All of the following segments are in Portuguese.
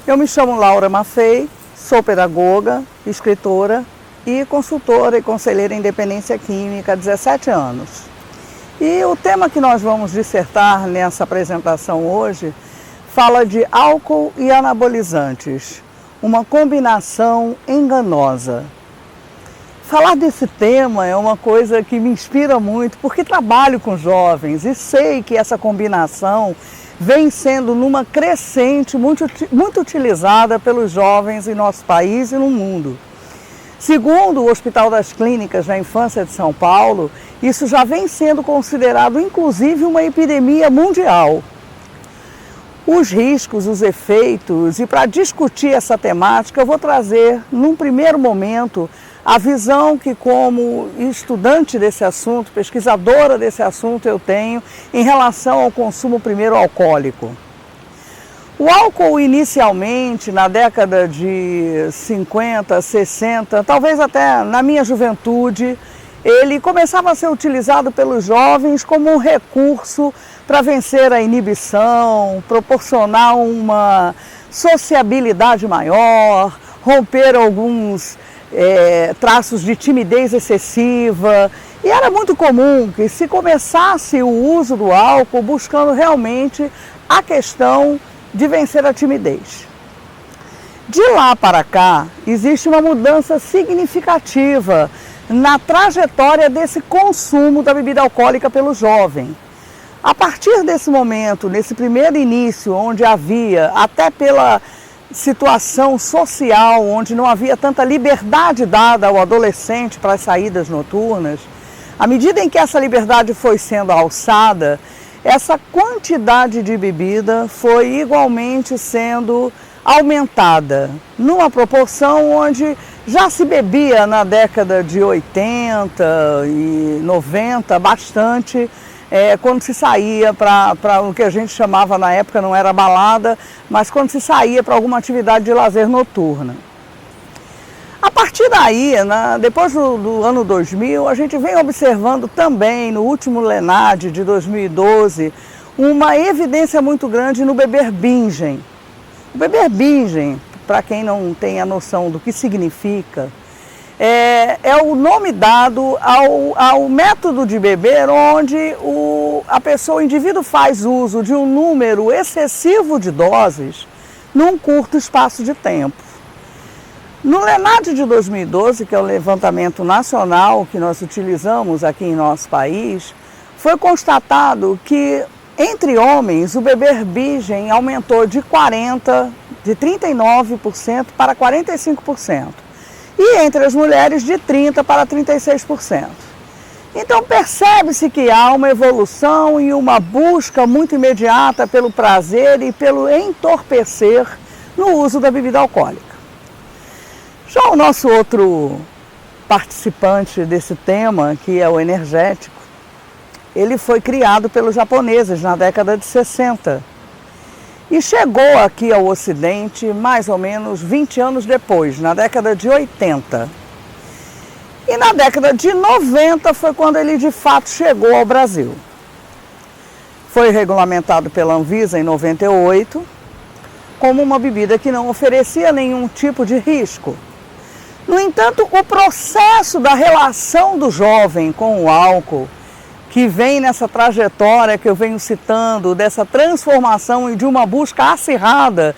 Eu me chamo Laura Maffei, sou pedagoga, escritora e consultora e conselheira em dependência química há 17 anos. E o tema que nós vamos dissertar nessa apresentação hoje fala de álcool e anabolizantes, uma combinação enganosa. Falar desse tema é uma coisa que me inspira muito, porque trabalho com jovens e sei que essa combinação vem sendo numa crescente muito utilizada pelos jovens em nosso país e no mundo. Segundo o Hospital das Clínicas da Infância de São Paulo, isso já vem sendo considerado inclusive uma epidemia mundial. Os riscos, os efeitos, e para discutir essa temática eu vou trazer, num primeiro momento, a visão que como estudante desse assunto, pesquisadora desse assunto eu tenho em relação ao consumo primeiro alcoólico. O álcool inicialmente, na década de 50, 60, talvez até na minha juventude, ele começava a ser utilizado pelos jovens como um recurso para vencer a inibição, proporcionar uma sociabilidade maior, romper alguns traços de timidez excessiva, e era muito comum que se começasse o uso do álcool buscando realmente a questão de vencer a timidez. De lá para cá, existe uma mudança significativa na trajetória desse consumo da bebida alcoólica pelo jovem. A partir desse momento, nesse primeiro início, onde havia, até pela situação social, onde não havia tanta liberdade dada ao adolescente para as saídas noturnas, à medida em que essa liberdade foi sendo alçada, essa quantidade de bebida foi igualmente sendo aumentada, numa proporção onde já se bebia na década de 80 e 90 bastante, quando se saía para o que a gente chamava na época, não era balada, mas quando se saía para alguma atividade de lazer noturna. A partir daí, depois do ano 2000, a gente vem observando também, no último LENAD de 2012, uma evidência muito grande no beber bingen. O beber bingen, para quem não tem a noção do que significa, é o nome dado ao método de beber onde o indivíduo faz uso de um número excessivo de doses num curto espaço de tempo. No LENAD de 2012, que é o levantamento nacional que nós utilizamos aqui em nosso país, foi constatado que entre homens o beber bingen aumentou de 39% para 45%. E entre as mulheres de 30% para 36%. Então percebe-se que há uma evolução e uma busca muito imediata pelo prazer e pelo entorpecer no uso da bebida alcoólica. Já o nosso outro participante desse tema, que é o energético, ele foi criado pelos japoneses na década de 60. E chegou aqui ao Ocidente mais ou menos 20 anos depois, na década de 80. E na década de 90 foi quando ele de fato chegou ao Brasil. Foi regulamentado pela Anvisa em 98 como uma bebida que não oferecia nenhum tipo de risco. No entanto, o processo da relação do jovem com o álcool, que vem nessa trajetória que eu venho citando, dessa transformação e de uma busca acirrada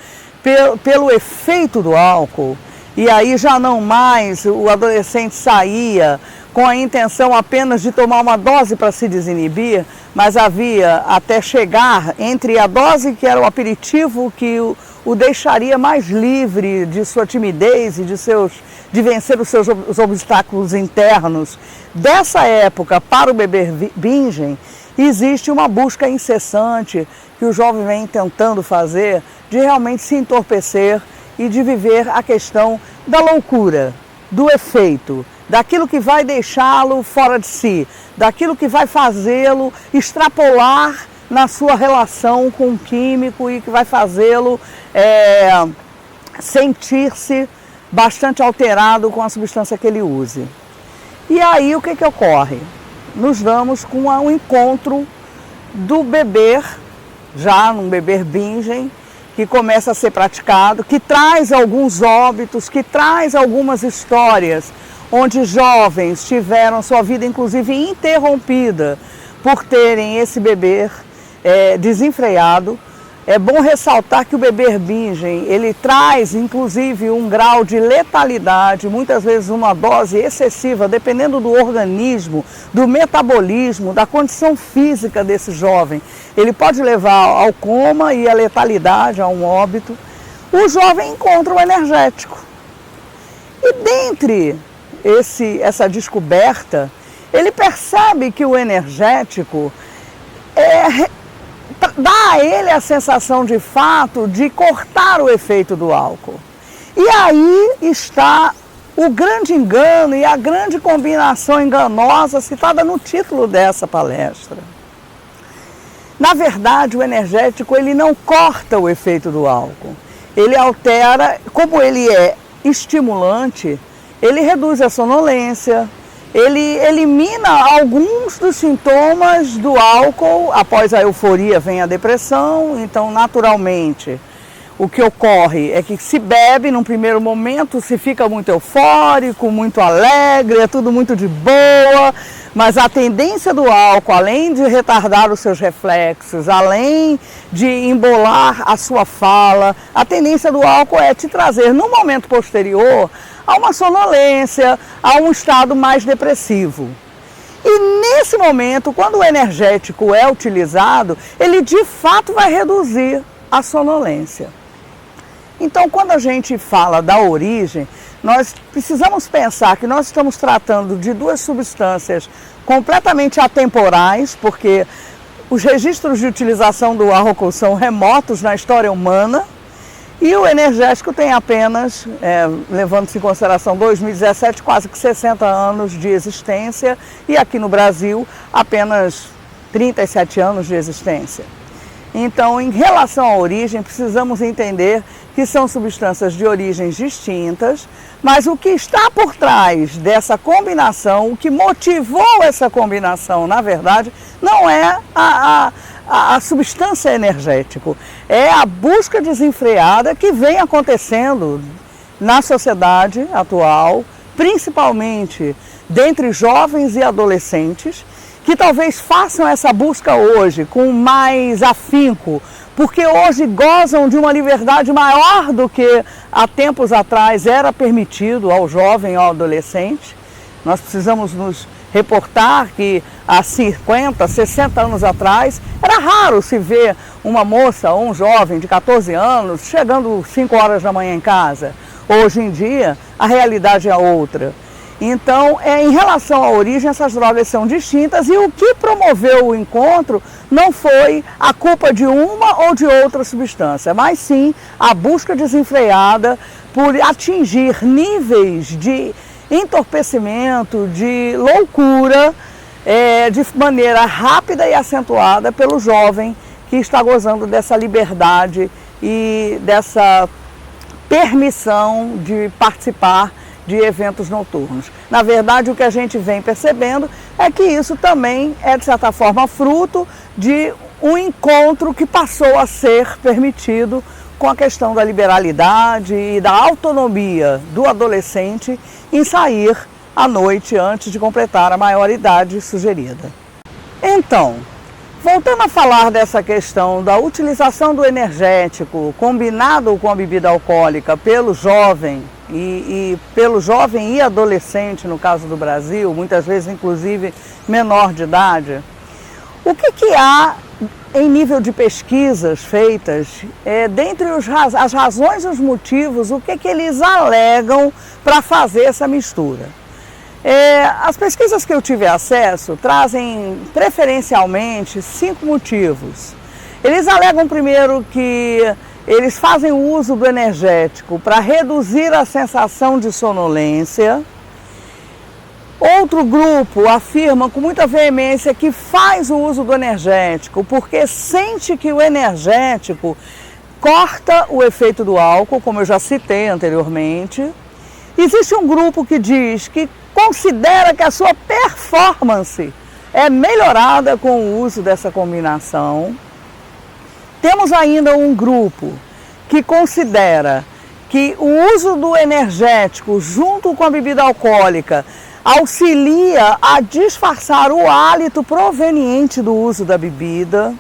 pelo efeito do álcool, e aí já não mais o adolescente saía com a intenção apenas de tomar uma dose para se desinibir, mas havia até chegar entre a dose que era o aperitivo que o deixaria mais livre de sua timidez e de vencer os seus obstáculos internos. Dessa época para o beber bingen, existe uma busca incessante que o jovem vem tentando fazer de realmente se entorpecer e de viver a questão da loucura, do efeito, daquilo que vai deixá-lo fora de si, daquilo que vai fazê-lo extrapolar na sua relação com o químico e que vai fazê-lo sentir-se bastante alterado com a substância que ele use. E aí o que ocorre? Nos damos com um encontro do beber, já num beber bingen, que começa a ser praticado, que traz alguns óbitos, que traz algumas histórias onde jovens tiveram sua vida inclusive interrompida por terem esse beber desenfreado. É bom ressaltar que o beber virgem, ele traz inclusive um grau de letalidade, muitas vezes uma dose excessiva, dependendo do organismo, do metabolismo, da condição física desse jovem. Ele pode levar ao coma e à letalidade, a um óbito. O jovem encontra o energético. E dentre essa descoberta, ele percebe que o energético dá a ele a sensação de fato de cortar o efeito do álcool. E aí está o grande engano e a grande combinação enganosa citada no título dessa palestra. Na verdade, o energético ele não corta o efeito do álcool. Ele altera, como ele é estimulante, ele reduz a sonolência, ele elimina alguns dos sintomas do álcool. Após a euforia vem a depressão, então naturalmente o que ocorre é que se bebe num primeiro momento, se fica muito eufórico, muito alegre, é tudo muito de boa, mas a tendência do álcool, além de retardar os seus reflexos, além de embolar a sua fala, a tendência do álcool é te trazer no momento posterior a uma sonolência, a um estado mais depressivo. E nesse momento, quando o energético é utilizado, ele de fato vai reduzir a sonolência. Então, quando a gente fala da origem, nós precisamos pensar que nós estamos tratando de duas substâncias completamente atemporais, porque os registros de utilização do álcool são remotos na história humana, e o energético tem apenas, levando-se em consideração 2017, quase que 60 anos de existência, e aqui no Brasil apenas 37 anos de existência. Então, em relação à origem, precisamos entender que são substâncias de origens distintas, mas o que está por trás dessa combinação, o que motivou essa combinação, na verdade, não é a substância energética, é a busca desenfreada que vem acontecendo na sociedade atual, principalmente dentre jovens e adolescentes, que talvez façam essa busca hoje com mais afinco, porque hoje gozam de uma liberdade maior do que há tempos atrás era permitido ao jovem, ao adolescente. Nós precisamos nos reportar que há 50, 60 anos atrás era raro se ver uma moça ou um jovem de 14 anos chegando 5 horas da manhã em casa. Hoje em dia a realidade é outra. Então, em relação à origem, essas drogas são distintas e o que promoveu o encontro não foi a culpa de uma ou de outra substância, mas sim a busca desenfreada por atingir níveis de entorpecimento, de loucura, de maneira rápida e acentuada pelo jovem que está gozando dessa liberdade e dessa permissão de participar de eventos noturnos. Na verdade, o que a gente vem percebendo é que isso também é, de certa forma, fruto de um encontro que passou a ser permitido com a questão da liberalidade e da autonomia do adolescente em sair à noite antes de completar a maioridade sugerida. Então, voltando a falar dessa questão da utilização do energético combinado com a bebida alcoólica pelo jovem e pelo jovem e adolescente, no caso do Brasil, muitas vezes inclusive menor de idade, o que há em nível de pesquisas feitas, dentre as razões e os motivos, o que eles alegam para fazer essa mistura? As pesquisas que eu tive acesso trazem preferencialmente 5 motivos. Eles alegam primeiro que eles fazem o uso do energético para reduzir a sensação de sonolência. Outro grupo afirma com muita veemência que faz o uso do energético porque sente que o energético corta o efeito do álcool, como eu já citei anteriormente. Existe um grupo que diz que considera que a sua performance é melhorada com o uso dessa combinação. Temos ainda um grupo que considera que o uso do energético junto com a bebida alcoólica auxilia a disfarçar o hálito proveniente do uso da bebida.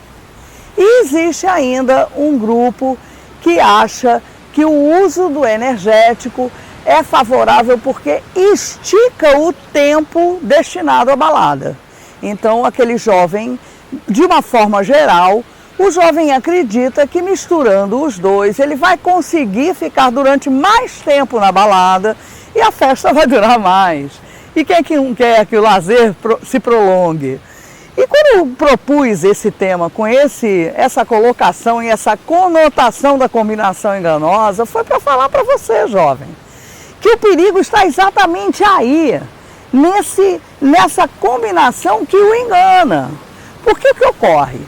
E existe ainda um grupo que acha que o uso do energético é favorável porque estica o tempo destinado à balada. Então, aquele jovem, de uma forma geral, o jovem acredita que misturando os dois, ele vai conseguir ficar durante mais tempo na balada e a festa vai durar mais. E quem é que não quer que o lazer se prolongue? E quando eu propus esse tema com essa colocação e essa conotação da combinação enganosa, foi para falar para você, jovem, que o perigo está exatamente aí, nessa combinação que o engana. Porque o que ocorre?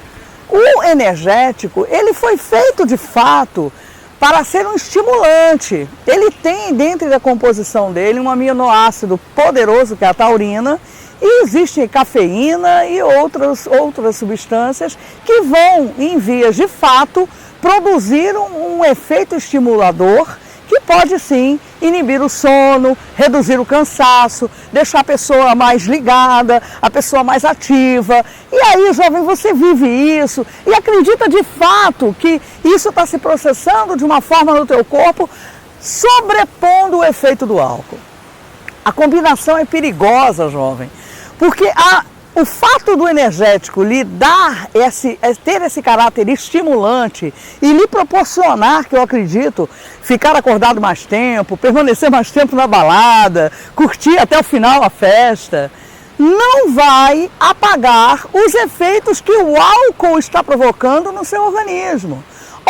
O energético, ele foi feito de fato para ser um estimulante. Ele tem dentro da composição dele um aminoácido poderoso, que é a taurina, e existe cafeína e outras substâncias que vão, em vias de fato, produzir um efeito estimulador que pode sim inibir o sono, reduzir o cansaço, deixar a pessoa mais ligada, a pessoa mais ativa. E aí, jovem, você vive isso e acredita de fato que isso está se processando de uma forma no teu corpo, sobrepondo o efeito do álcool. A combinação é perigosa, jovem, porque o fato do energético lhe ter esse caráter estimulante e lhe proporcionar, que eu acredito, ficar acordado mais tempo, permanecer mais tempo na balada, curtir até o final a festa, não vai apagar os efeitos que o álcool está provocando no seu organismo.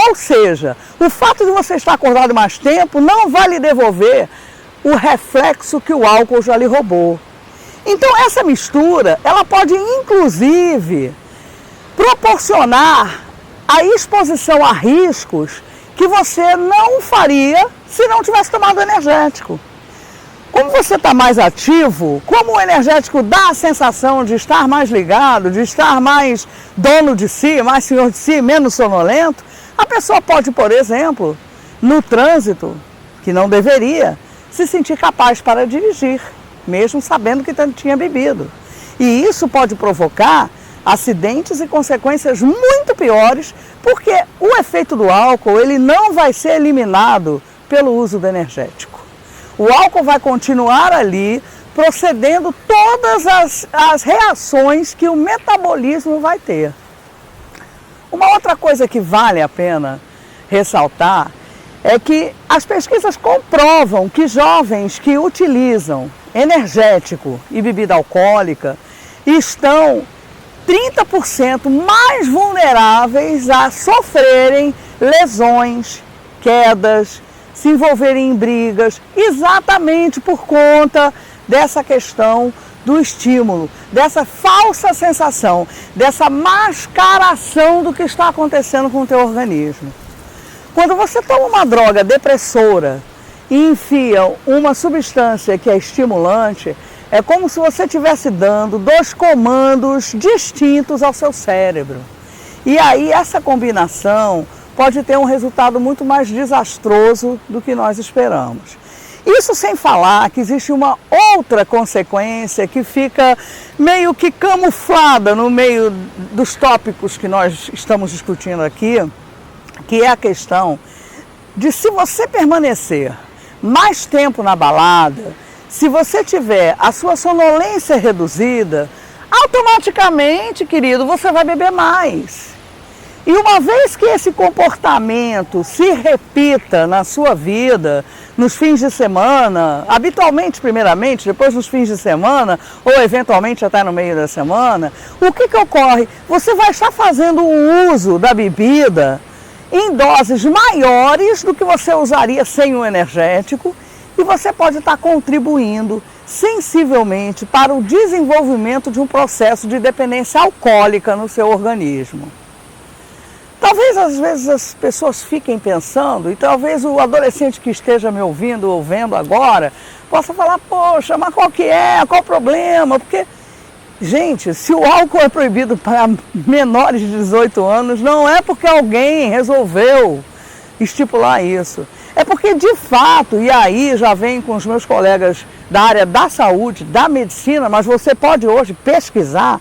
Ou seja, o fato de você estar acordado mais tempo não vai lhe devolver o reflexo que o álcool já lhe roubou. Então essa mistura, ela pode inclusive proporcionar a exposição a riscos que você não faria se não tivesse tomado energético. Como você está mais ativo, como o energético dá a sensação de estar mais ligado, de estar mais dono de si, mais senhor de si, menos sonolento, a pessoa pode, por exemplo, no trânsito, que não deveria, se sentir capaz para dirigir, mesmo sabendo que tinha bebido. E isso pode provocar acidentes e consequências muito piores, porque o efeito do álcool ele não vai ser eliminado pelo uso do energético. O álcool vai continuar ali, procedendo todas as reações que o metabolismo vai ter. Uma outra coisa que vale a pena ressaltar é que as pesquisas comprovam que jovens que utilizam energético e bebida alcoólica estão 30% mais vulneráveis a sofrerem lesões, quedas, se envolverem em brigas, exatamente por conta dessa questão do estímulo, dessa falsa sensação, dessa mascaração do que está acontecendo com o teu organismo. Quando você toma uma droga depressora e enfia uma substância que é estimulante, é como se você estivesse dando dois comandos distintos ao seu cérebro. E aí essa combinação pode ter um resultado muito mais desastroso do que nós esperamos. Isso sem falar que existe uma outra consequência que fica meio que camuflada no meio dos tópicos que nós estamos discutindo aqui, que é a questão de se você permanecer mais tempo na balada, se você tiver a sua sonolência reduzida, automaticamente, querido, você vai beber mais. E uma vez que esse comportamento se repita na sua vida, nos fins de semana, habitualmente primeiramente, depois nos fins de semana, ou eventualmente até no meio da semana, o que ocorre? Você vai estar fazendo o uso da bebida em doses maiores do que você usaria sem o energético, e você pode estar contribuindo sensivelmente para o desenvolvimento de um processo de dependência alcoólica no seu organismo. Talvez às vezes as pessoas fiquem pensando, e talvez o adolescente que esteja me ouvindo ou vendo agora, possa falar, poxa, mas qual que é? Qual o problema? Porque, gente, se o álcool é proibido para menores de 18 anos, não é porque alguém resolveu estipular isso. É porque, de fato, e aí já vem com os meus colegas da área da saúde, da medicina, mas você pode hoje pesquisar,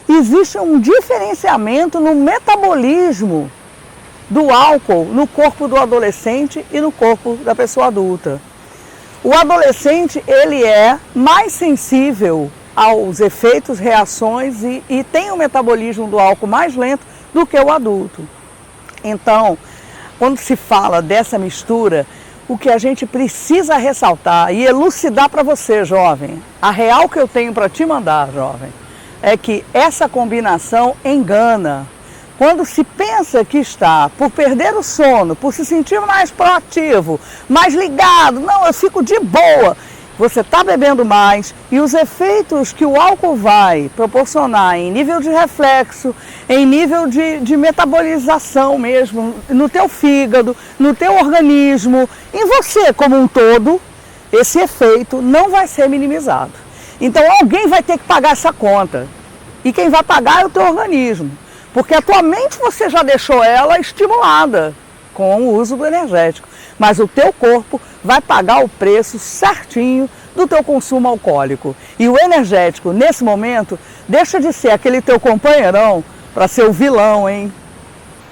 existe um diferenciamento no metabolismo do álcool no corpo do adolescente e no corpo da pessoa adulta. O adolescente, ele é mais sensível aos efeitos, reações e tem o metabolismo do álcool mais lento do que o adulto. Então, quando se fala dessa mistura, o que a gente precisa ressaltar e elucidar para você, jovem, a real que eu tenho para te mandar, jovem, é que essa combinação engana. Quando se pensa que está por perder o sono, por se sentir mais proativo, mais ligado, não, eu fico de boa, você está bebendo mais e os efeitos que o álcool vai proporcionar em nível de reflexo, em nível de metabolização mesmo, no teu fígado, no teu organismo, em você como um todo, esse efeito não vai ser minimizado. Então alguém vai ter que pagar essa conta e quem vai pagar é o teu organismo, porque a tua mente você já deixou ela estimulada com o uso do energético, mas o teu corpo vai pagar o preço certinho do teu consumo alcoólico. E o energético, nesse momento, deixa de ser aquele teu companheirão para ser o vilão, hein?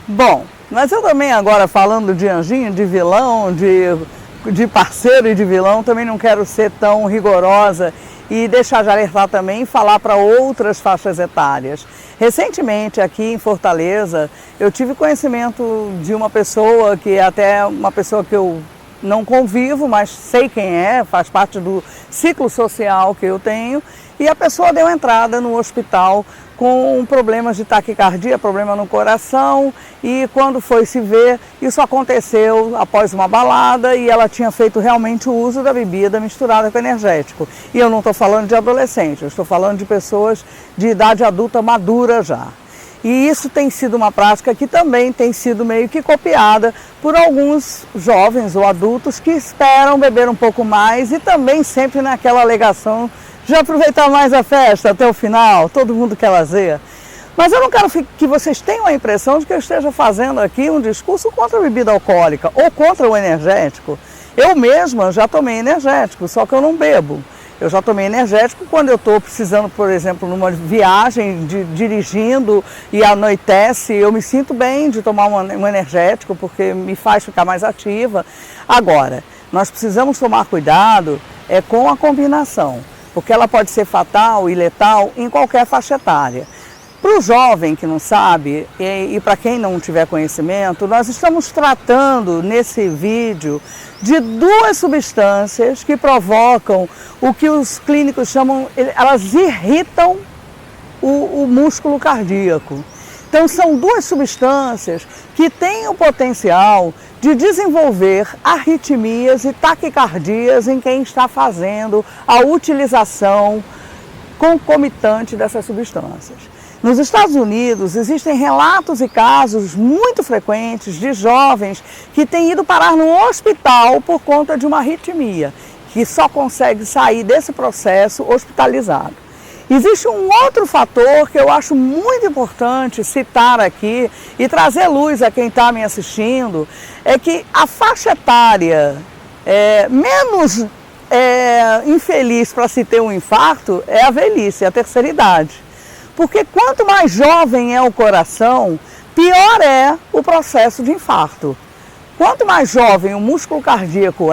Bom, mas eu também agora falando de anjinho, de vilão, de parceiro e de vilão, também não quero ser tão rigorosa e deixar de alertar também e falar para outras faixas etárias. Recentemente, aqui em Fortaleza, eu tive conhecimento de uma pessoa que é até uma pessoa que eu não convivo, mas sei quem é, faz parte do ciclo social que eu tenho, e a pessoa deu entrada no hospital com problemas de taquicardia, problema no coração, e quando foi se ver, isso aconteceu após uma balada e ela tinha feito realmente o uso da bebida misturada com energético. E eu não estou falando de adolescente, eu estou falando de pessoas de idade adulta madura já. E isso tem sido uma prática que também tem sido meio que copiada por alguns jovens ou adultos que esperam beber um pouco mais e também sempre naquela alegação de aproveitar mais a festa até o final, todo mundo quer lazer. Mas eu não quero que vocês tenham a impressão de que eu esteja fazendo aqui um discurso contra a bebida alcoólica ou contra o energético. Eu mesma já tomei energético, só que eu não bebo. Eu já tomei energético quando eu estou precisando, por exemplo, numa viagem, dirigindo e anoitece, eu me sinto bem de tomar um energético porque me faz ficar mais ativa. Agora, nós precisamos tomar cuidado com a combinação, porque ela pode ser fatal e letal em qualquer faixa etária. Para o jovem que não sabe e para quem não tiver conhecimento, nós estamos tratando nesse vídeo de duas substâncias que provocam o que os clínicos chamam, elas irritam o músculo cardíaco. Então são duas substâncias que têm o potencial de desenvolver arritmias e taquicardias em quem está fazendo a utilização concomitante dessas substâncias. Nos Estados Unidos existem relatos e casos muito frequentes de jovens que têm ido parar no hospital por conta de uma arritmia, que só consegue sair desse processo hospitalizado. Existe um outro fator que eu acho muito importante citar aqui e trazer luz a quem está me assistindo, é que a faixa etária menos infeliz para se ter um infarto é a velhice, a terceira idade. Porque quanto mais jovem é o coração, pior é o processo de infarto. Quanto mais jovem o músculo cardíaco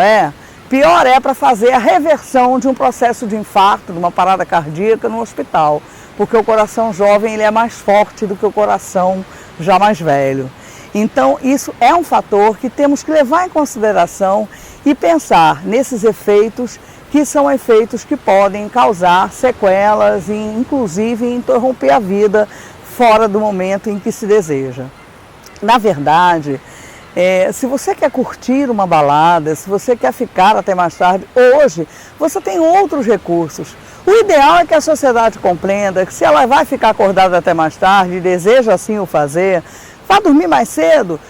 pior é para fazer a reversão de um processo de infarto, de uma parada cardíaca no hospital. Porque o coração jovem ele é mais forte do que o coração já mais velho. Então isso é um fator que temos que levar em consideração e pensar nesses efeitos que são efeitos que podem causar sequelas e inclusive interromper a vida fora do momento em que se deseja. Na verdade, se você quer curtir uma balada, se você quer ficar até mais tarde, hoje você tem outros recursos. O ideal é que a sociedade compreenda que se ela vai ficar acordada até mais tarde e deseja assim o fazer, vá dormir mais cedo,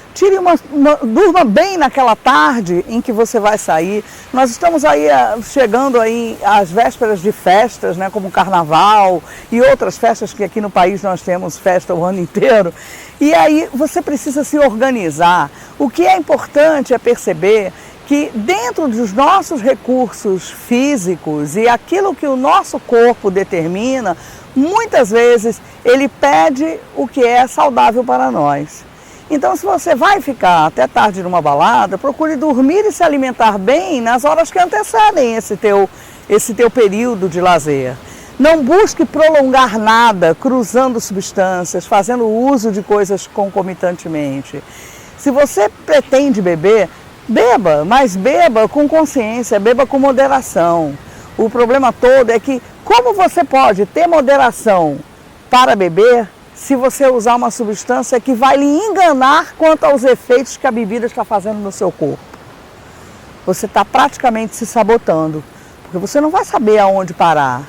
durma bem naquela tarde em que você vai sair. Nós estamos aí chegando aí às vésperas de festas, né, como o Carnaval e outras festas que aqui no país nós temos festa o ano inteiro. E aí você precisa se organizar. O que é importante é perceber que dentro dos nossos recursos físicos e aquilo que o nosso corpo determina, muitas vezes ele pede o que é saudável para nós. Então, se você vai ficar até tarde numa balada, procure dormir e se alimentar bem nas horas que antecedem esse teu período de lazer. Não busque prolongar nada, cruzando substâncias, fazendo uso de coisas concomitantemente. Se você pretende beber, beba, mas beba com consciência, beba com moderação. O problema todo é que como você pode ter moderação para beber se você usar uma substância que vai lhe enganar quanto aos efeitos que a bebida está fazendo no seu corpo? Você está praticamente se sabotando, porque você não vai saber aonde parar.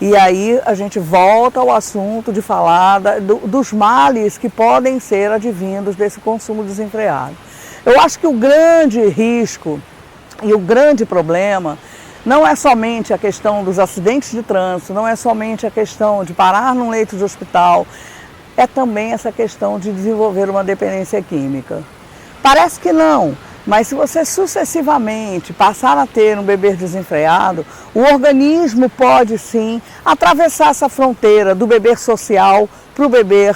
E aí a gente volta ao assunto de falar dos males que podem ser advindos desse consumo desenfreado. Eu acho que o grande risco e o grande problema não é somente a questão dos acidentes de trânsito, não é somente a questão de parar num leito de hospital, é também essa questão de desenvolver uma dependência química. Parece que não, mas se você sucessivamente passar a ter um beber desenfreado, o organismo pode sim atravessar essa fronteira do beber social para o beber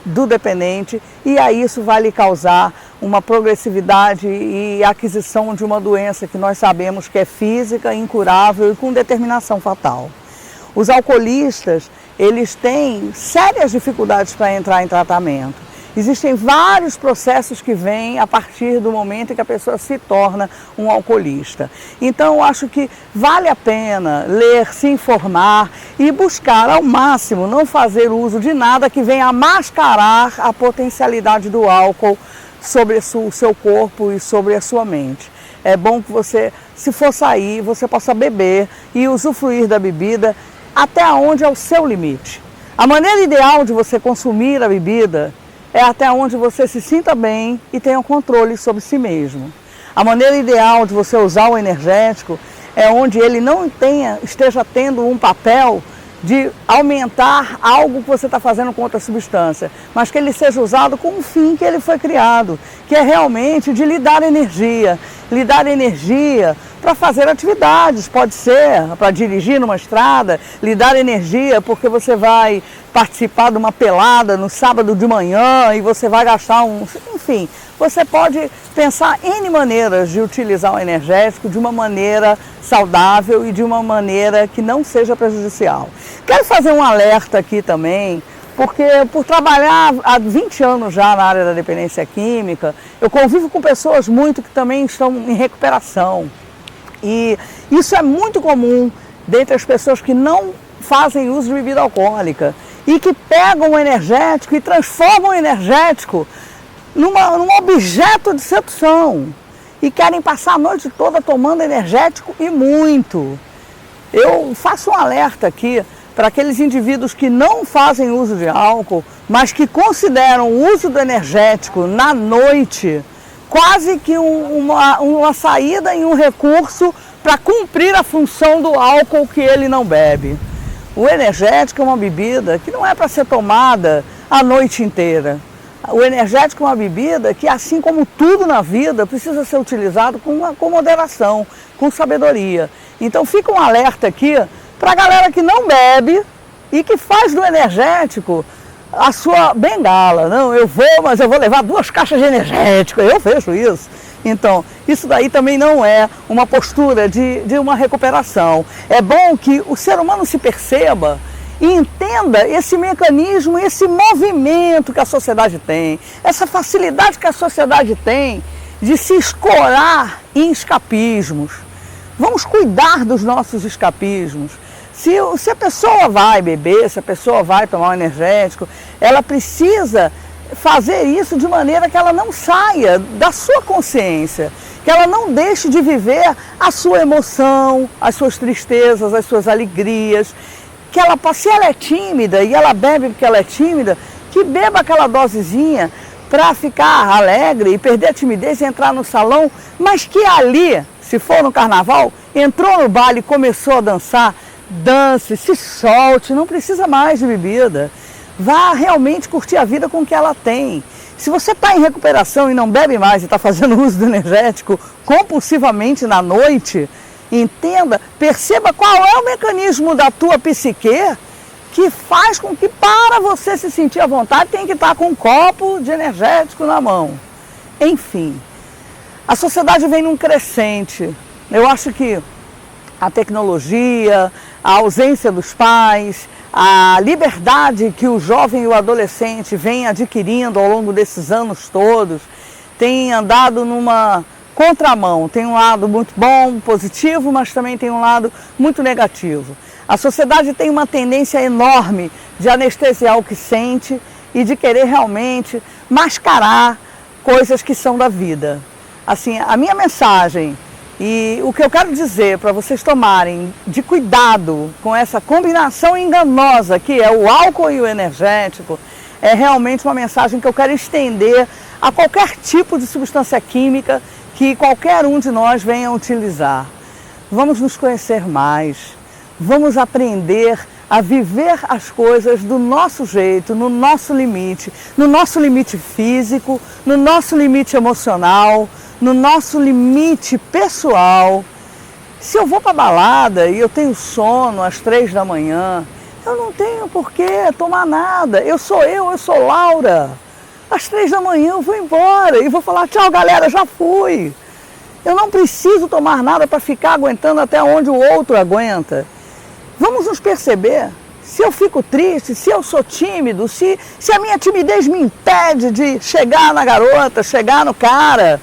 do dependente, e aí isso vai lhe causar uma progressividade e aquisição de uma doença que nós sabemos que é física, incurável e com determinação fatal. Os alcoolistas, eles têm sérias dificuldades para entrar em tratamento. Existem vários processos que vêm a partir do momento em que a pessoa se torna um alcoolista. Então, eu acho que vale a pena ler, se informar e buscar ao máximo não fazer uso de nada que venha a mascarar a potencialidade do álcool sobre o seu corpo e sobre a sua mente. É bom que você, se for sair, você possa beber e usufruir da bebida até onde é o seu limite. A maneira ideal de você consumir a bebida é até onde você se sinta bem e tenha o controle sobre si mesmo. A maneira ideal de você usar o energético é onde ele não esteja tendo um papel de aumentar algo que você está fazendo com outra substância, mas que ele seja usado com o fim que ele foi criado, que é realmente de lhe dar energia para fazer atividades, pode ser para dirigir numa estrada, lhe dar energia porque você vai participar de uma pelada no sábado de manhã e você vai gastar enfim, você pode pensar N maneiras de utilizar o energético de uma maneira saudável e de uma maneira que não seja prejudicial. Quero fazer um alerta aqui também, porque por trabalhar há 20 anos já na área da dependência química, eu convivo com pessoas que também estão em recuperação. E isso é muito comum dentre as pessoas que não fazem uso de bebida alcoólica e que pegam o energético e transformam o energético num objeto de sedução e querem passar a noite toda tomando energético e muito. Eu faço um alerta aqui para aqueles indivíduos que não fazem uso de álcool, mas que consideram o uso do energético na noite quase que uma saída e um recurso para cumprir a função do álcool que ele não bebe. O energético é uma bebida que não é para ser tomada a noite inteira. O energético é uma bebida que, assim como tudo na vida, precisa ser utilizado com moderação, com sabedoria. Então fica um alerta aqui para a galera que não bebe e que faz do energético a sua bengala. Não, mas eu vou levar 2 caixas de energético, eu vejo isso. Então, isso daí também não é uma postura de uma recuperação. É bom que o ser humano se perceba e entenda esse mecanismo, esse movimento que a sociedade tem, essa facilidade que a sociedade tem de se escorar em escapismos. Vamos cuidar dos nossos escapismos. Se a pessoa vai beber, se a pessoa vai tomar um energético, ela precisa fazer isso de maneira que ela não saia da sua consciência, que ela não deixe de viver a sua emoção, as suas tristezas, as suas alegrias, que se ela é tímida e ela bebe porque ela é tímida, que beba aquela dosezinha para ficar alegre e perder a timidez e entrar no salão, mas que ali, se for no carnaval, entrou no baile e começou a dançar, dance, se solte, não precisa mais de bebida. Vá realmente curtir a vida com o que ela tem. Se você está em recuperação e não bebe mais e está fazendo uso do energético compulsivamente na noite, entenda, perceba qual é o mecanismo da tua psique que faz com que, para você se sentir à vontade, tem que estar com um copo de energético na mão. Enfim, a sociedade vem num crescente. Eu acho que a tecnologia, a ausência dos pais, a liberdade que o jovem e o adolescente vem adquirindo ao longo desses anos todos, tem andado numa contramão. Tem um lado muito bom, positivo, mas também tem um lado muito negativo. A sociedade tem uma tendência enorme de anestesiar o que sente e de querer realmente mascarar coisas que são da vida. Assim, a minha mensagem e o que eu quero dizer para vocês tomarem de cuidado com essa combinação enganosa que é o álcool e o energético, é realmente uma mensagem que eu quero estender a qualquer tipo de substância química que qualquer um de nós venha utilizar. Vamos nos conhecer mais, vamos aprender a viver as coisas do nosso jeito, no nosso limite físico, no nosso limite emocional, no nosso limite pessoal. Se eu vou para a balada e eu tenho sono às 3 da manhã, eu não tenho por que tomar nada. Eu sou Laura. Às 3 da manhã eu vou embora e vou falar, tchau galera, já fui. Eu não preciso tomar nada para ficar aguentando até onde o outro aguenta. Vamos nos perceber. Se eu fico triste, se eu sou tímido, se a minha timidez me impede de chegar na garota, chegar no cara,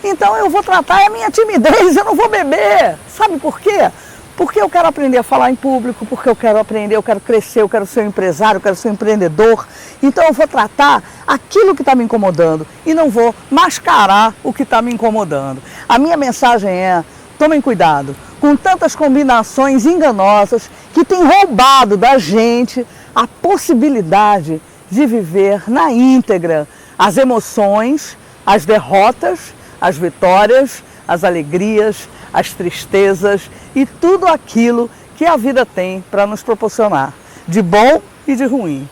então eu vou tratar a minha timidez, eu não vou beber. Sabe por quê? Porque eu quero aprender a falar em público, porque eu quero aprender, eu quero crescer, eu quero ser um empresário, eu quero ser um empreendedor. Então eu vou tratar aquilo que está me incomodando e não vou mascarar o que está me incomodando. A minha mensagem é, tomem cuidado com tantas combinações enganosas que têm roubado da gente a possibilidade de viver na íntegra as emoções, as derrotas, as vitórias, as alegrias, as tristezas e tudo aquilo que a vida tem para nos proporcionar, de bom e de ruim.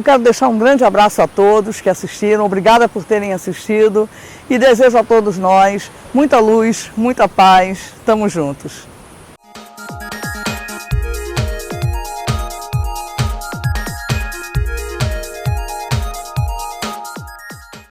Quero deixar um grande abraço a todos que assistiram, obrigada por terem assistido e desejo a todos nós muita luz, muita paz, estamos juntos.